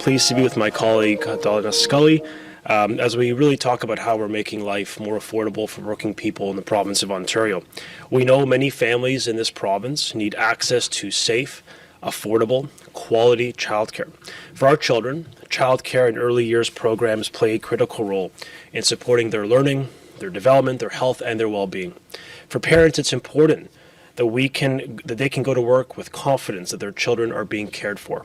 pleased to be with my colleague, Donna Skelly, as we really talk about how we're making life more affordable for working people in the province of Ontario. We know many families in this province need access to safe, affordable, quality childcare. For our children, childcare and early years programs play a critical role in supporting their learning, their development, their health, and their well-being. For parents, it's important that they can go to work with confidence that their children are being cared for.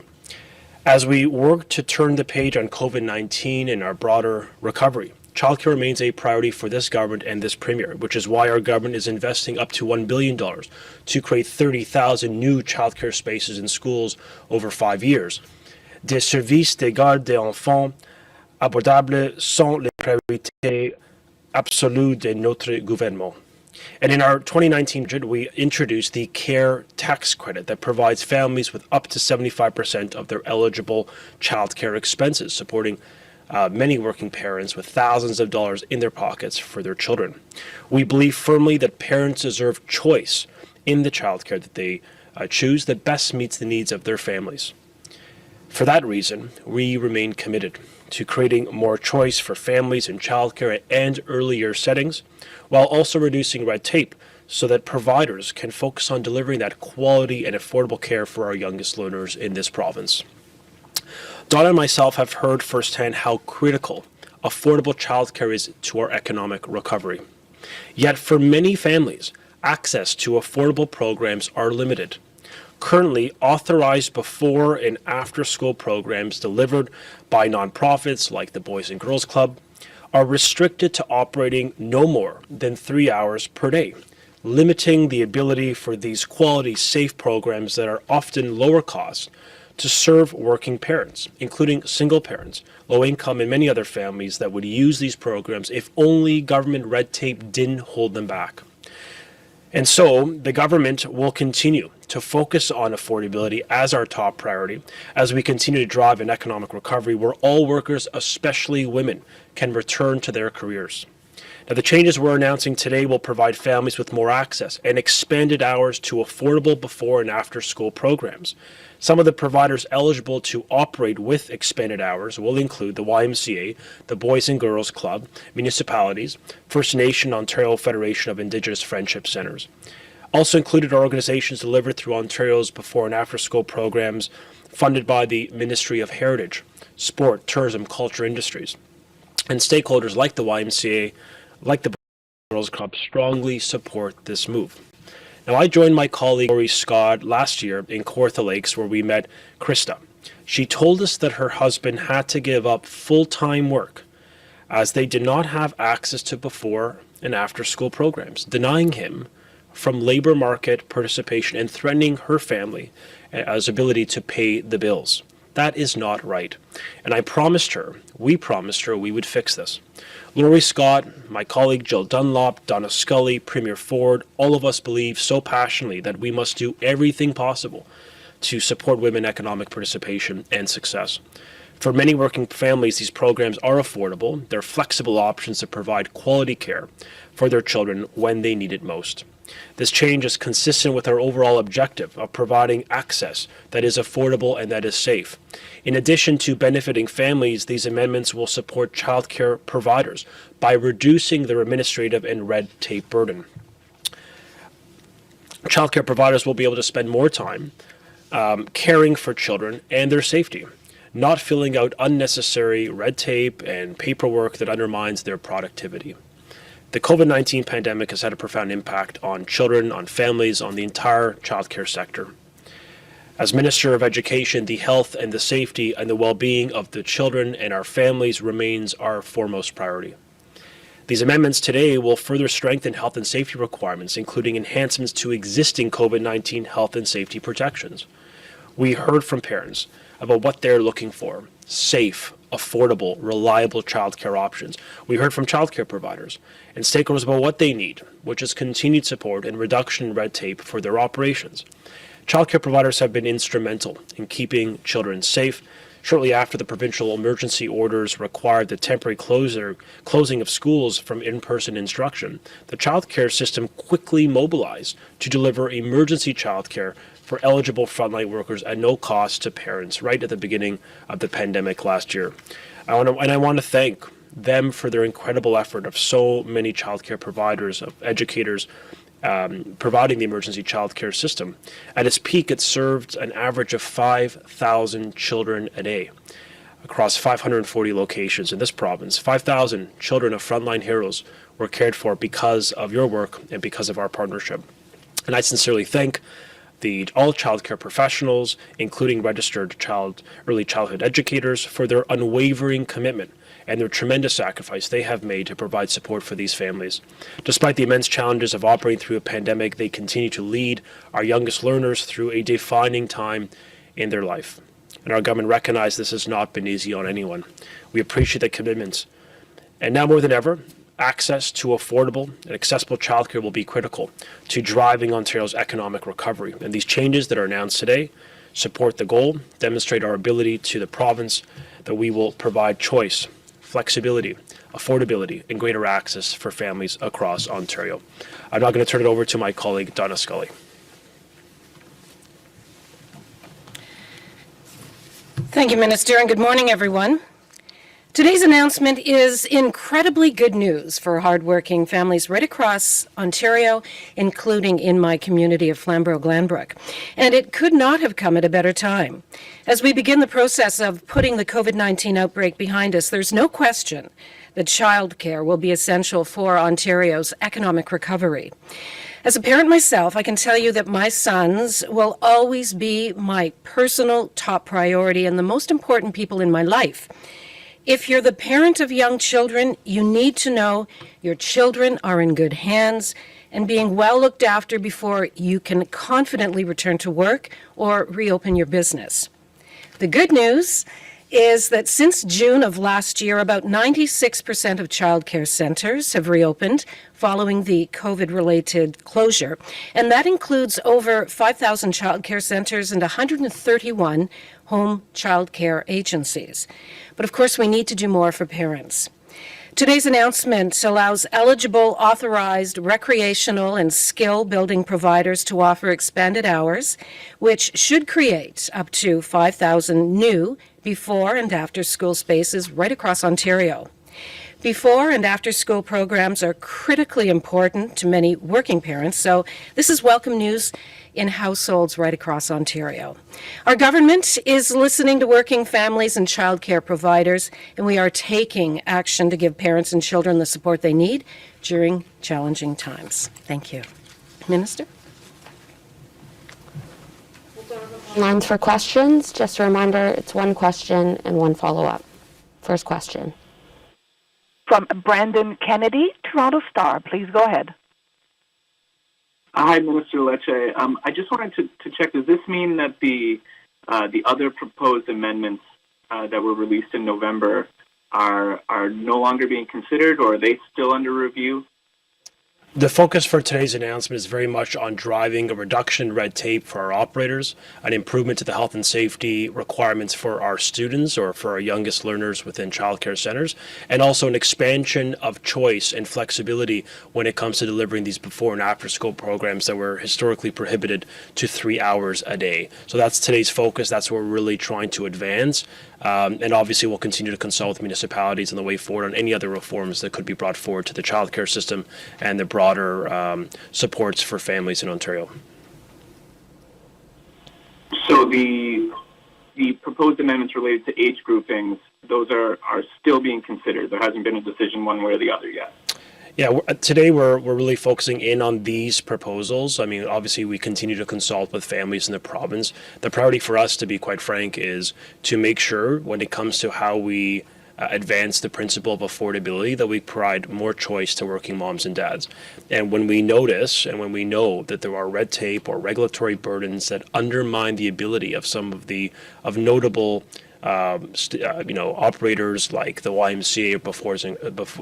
As we work to turn the page on COVID-19 and our broader recovery, childcare remains a priority for this government and this premier, which is why our government is investing up to $1 billion to create 30,000 new childcare spaces in schools over 5 years. Des services de garde des enfants abordables sont les priorités absolues de notre gouvernement. And in our 2019 budget, we introduced the CARE tax credit that provides families with up to 75% of their eligible childcare expenses, supporting many working parents with thousands of dollars in their pockets for their children. We believe firmly that parents deserve choice in the childcare that they choose that best meets the needs of their families. For that reason, we remain committed to creating more choice for families in childcare and earlier settings, while also reducing red tape so that providers can focus on delivering that quality and affordable care for our youngest learners in this province. Donna and myself have heard firsthand how critical affordable childcare is to our economic recovery. Yet for many families, access to affordable programs are limited. Currently, authorized before and after school programs delivered by nonprofits like the Boys and Girls Club are restricted to operating no more than 3 hours per day, limiting the ability for these quality, safe programs that are often lower cost to serve working parents, including single parents, low income, and many other families that would use these programs if only government red tape didn't hold them back. And so the government will continue to focus on affordability as our top priority as we continue to drive an economic recovery where all workers, especially women, can return to their careers. Now, the changes we're announcing today will provide families with more access and expanded hours to affordable before and after school programs. Some of the providers eligible to operate with expanded hours will include the YMCA, the Boys and Girls Club, municipalities, First Nation Ontario Federation of Indigenous Friendship Centres. Also included are organizations delivered through Ontario's before and after school programs funded by the Ministry of Heritage, Sport, Tourism, Culture Industries. And stakeholders like the YMCA, like the Boys and Girls Club, strongly support this move. Now, I joined my colleague Laurie Scott last year in Kawartha Lakes where we met Krista. She told us that her husband had to give up full-time work as they did not have access to before and after school programs, denying him from labor market participation and threatening her family as ability to pay the bills. That is not right. And we promised her we would fix this. Laurie Scott, my colleague Jill Dunlop, Donna Scully, Premier Ford, all of us believe so passionately that we must do everything possible to support women economic participation and success. For many working families, these programs are affordable. They're flexible options that provide quality care for their children when they need it most. This change is consistent with our overall objective of providing access that is affordable and that is safe. In addition to benefiting families, these amendments will support childcare providers by reducing their administrative and red tape burden. Childcare providers will be able to spend more time caring for children and their safety, not filling out unnecessary red tape and paperwork that undermines their productivity. The COVID-19 pandemic has had a profound impact on children, on families, on the entire childcare sector. As Minister of Education, the health and the safety and the well-being of the children and our families remains our foremost priority. These amendments today will further strengthen health and safety requirements, including enhancements to existing COVID-19 health and safety protections. We heard from parents about what they're looking for: safe, affordable, reliable childcare options. We heard from childcare providers and stakeholders about what they need, which is continued support and reduction in red tape for their operations. Childcare providers have been instrumental in keeping children safe, Shortly after the provincial emergency orders required the temporary closing of schools from in-person instruction, the childcare system quickly mobilized to deliver emergency childcare for eligible frontline workers at no cost to parents right at the beginning of the pandemic last year. I want to thank them for their incredible effort of so many childcare providers, of educators, providing the emergency childcare system. At its peak, it served an average of 5,000 children a day across 540 locations in this province. 5,000 children of frontline heroes were cared for because of your work and because of our partnership. And I sincerely thank all childcare professionals, including registered early childhood educators, for their unwavering commitment and their tremendous sacrifice they have made to provide support for these families. Despite the immense challenges of operating through a pandemic, they continue to lead our youngest learners through a defining time in their life. And our government recognizes this has not been easy on anyone. We appreciate the commitments. And now more than ever, access to affordable and accessible childcare will be critical to driving Ontario's economic recovery. And these changes that are announced today support the goal, demonstrate our ability to the province that we will provide choice, flexibility, affordability, and greater access for families across Ontario. I'm now going to turn it over to my colleague, Donna Skelly. Thank you, Minister, and good morning, everyone. Today's announcement is incredibly good news for hardworking families right across Ontario, including in my community of Flamborough-Glanbrook. And it could not have come at a better time. As we begin the process of putting the COVID-19 outbreak behind us, there's no question that childcare will be essential for Ontario's economic recovery. As a parent myself, I can tell you that my sons will always be my personal top priority and the most important people in my life. If you're the parent of young children, you need to know your children are in good hands and being well looked after before you can confidently return to work or reopen your business. The good news is that since June of last year, about 96% of childcare centres have reopened following the COVID-related closure, and that includes over 5,000 childcare centres and 131 home childcare agencies. But of course, we need to do more for parents. Today's announcement allows eligible, authorized, recreational and skill-building providers to offer expanded hours, which should create up to 5,000 new before and after school spaces right across Ontario. Before and after school programs are critically important to many working parents, so this is welcome news in households right across Ontario. Our government is listening to working families and childcare providers, and we are taking action to give parents and children the support they need during challenging times. Thank you. Minister? Lines for questions. Just a reminder, it's one question and one follow-up. First question. From Brandon Kennedy, Toronto Star. Please go ahead. Hi, Minister Lecce. I just wanted to check, does this mean that the other proposed amendments that were released in November are no longer being considered, or are they still under review? The focus for today's announcement is very much on driving a reduction in red tape for our operators, an improvement to the health and safety requirements for our students or for our youngest learners within childcare centers, and also an expansion of choice and flexibility when it comes to delivering these before and after school programs that were historically prohibited to 3 hours a day. So that's today's focus. That's what we're really trying to advance. And obviously we'll continue to consult with municipalities on the way forward on any other reforms that could be brought forward to the childcare system and the broader supports for families in Ontario. So the proposed amendments related to age groupings, those are still being considered. There hasn't been a decision one way or the other yet. Yeah, today we're really focusing in on these proposals. I mean, obviously we continue to consult with families in the province. The priority for us, to be quite frank, is to make sure when it comes to how we advance the principle of affordability that we provide more choice to working moms and dads. And when we notice and when we know that there are red tape or regulatory burdens that undermine the ability of some of the notable operators like the YMCA or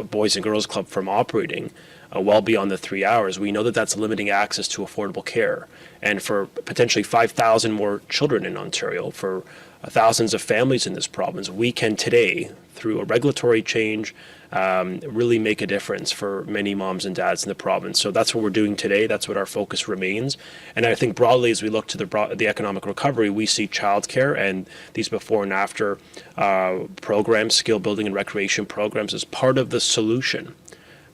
Boys and Girls Club from operating well beyond the 3 hours, we know that that's limiting access to affordable care. And for potentially 5,000 more children in Ontario, for thousands of families in this province, we can today, through a regulatory change, really make a difference for many moms and dads in the province. So that's what we're doing today. That's what our focus remains. And I think broadly, as we look to the economic recovery, we see childcare and these before and after programs, skill building and recreation programs, as part of the solution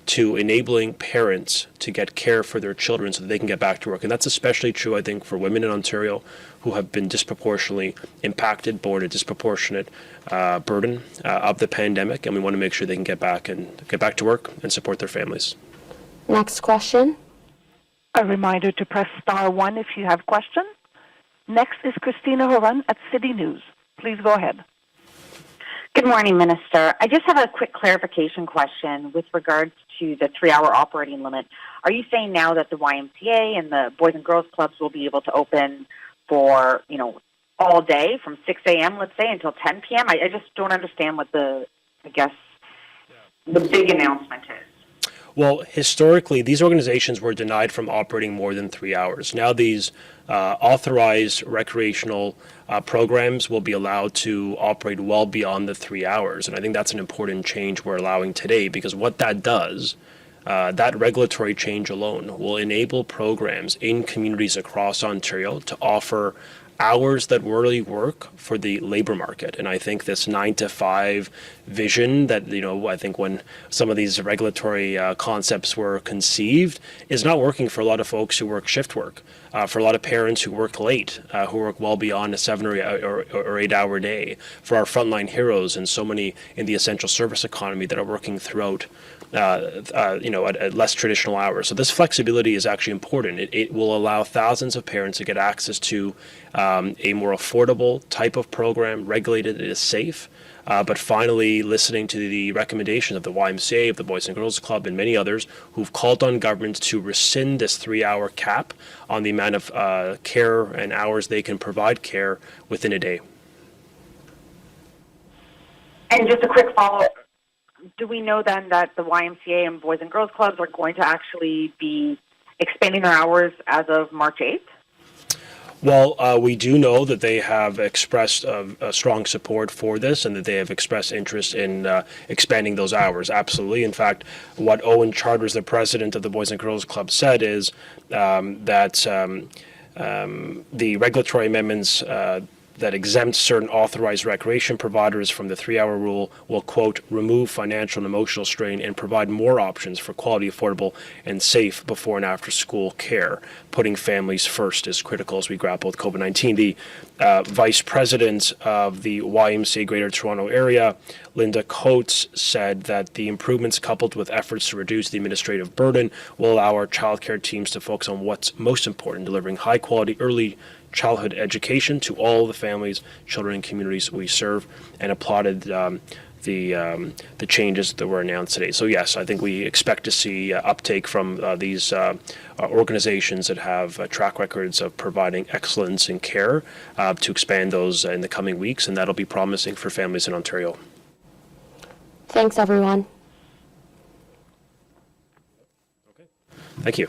to enabling parents to get care for their children so that they can get back to work. And that's especially true, I think, for women in Ontario who have been disproportionately impacted, borne a disproportionate burden of the pandemic. And we want to make sure they can get back to work and support their families. Next question. A reminder to press star 1 if you have questions. Next is Christina Horan at City News. Please go ahead. Good morning, Minister. I just have a quick clarification question with regards to the 3-hour operating limit. Are you saying now that the YMCA and the Boys and Girls Clubs will be able to open for, all day from 6 a.m., let's say, until 10 p.m.? I just don't understand what the big announcement is. Well, historically, these organizations were denied from operating more than 3 hours. Now these authorized recreational programs will be allowed to operate well beyond the 3 hours. And I think that's an important change we're allowing today, because what that does, that regulatory change alone will enable programs in communities across Ontario to offer hours that really work for the labor market. And I think this 9 to 5 vision that, I think when some of these regulatory concepts were conceived is not working for a lot of folks who work shift work, for a lot of parents who work late, who work well beyond a 7 or 8 hour day, for our frontline heroes and so many in the essential service economy that are working throughout at less traditional hours. So this flexibility is actually important. It will allow thousands of parents to get access to a more affordable type of program, regulated, it is safe. But finally, listening to the recommendations of the YMCA, of the Boys and Girls Club, and many others who've called on government to rescind this 3-hour cap on the amount of care and hours they can provide care within a day. And just a quick follow-up. Do we know then that the YMCA and Boys and Girls Clubs are going to actually be expanding their hours as of March 8th? Well, we do know that they have expressed a strong support for this, and that they have expressed interest in expanding those hours. Absolutely. In fact, what Owen Charters, the president of the Boys and Girls Club, said is that the regulatory amendments that exempt certain authorized recreation providers from the 3-hour rule will, quote, remove financial and emotional strain and provide more options for quality, affordable, and safe before and after school care. Putting families first is critical as we grapple with COVID-19. The vice president of the YMCA Greater Toronto Area, Linda Coates, said that the improvements, coupled with efforts to reduce the administrative burden, will allow our childcare teams to focus on what's most important, delivering high-quality early childhood education to all the families, children, and communities we serve, and applauded the changes that were announced today. So yes, I think we expect to see uptake from these organizations that have track records of providing excellence in care to expand those in the coming weeks, and that'll be promising for families in Ontario. Thanks, everyone. Thank you.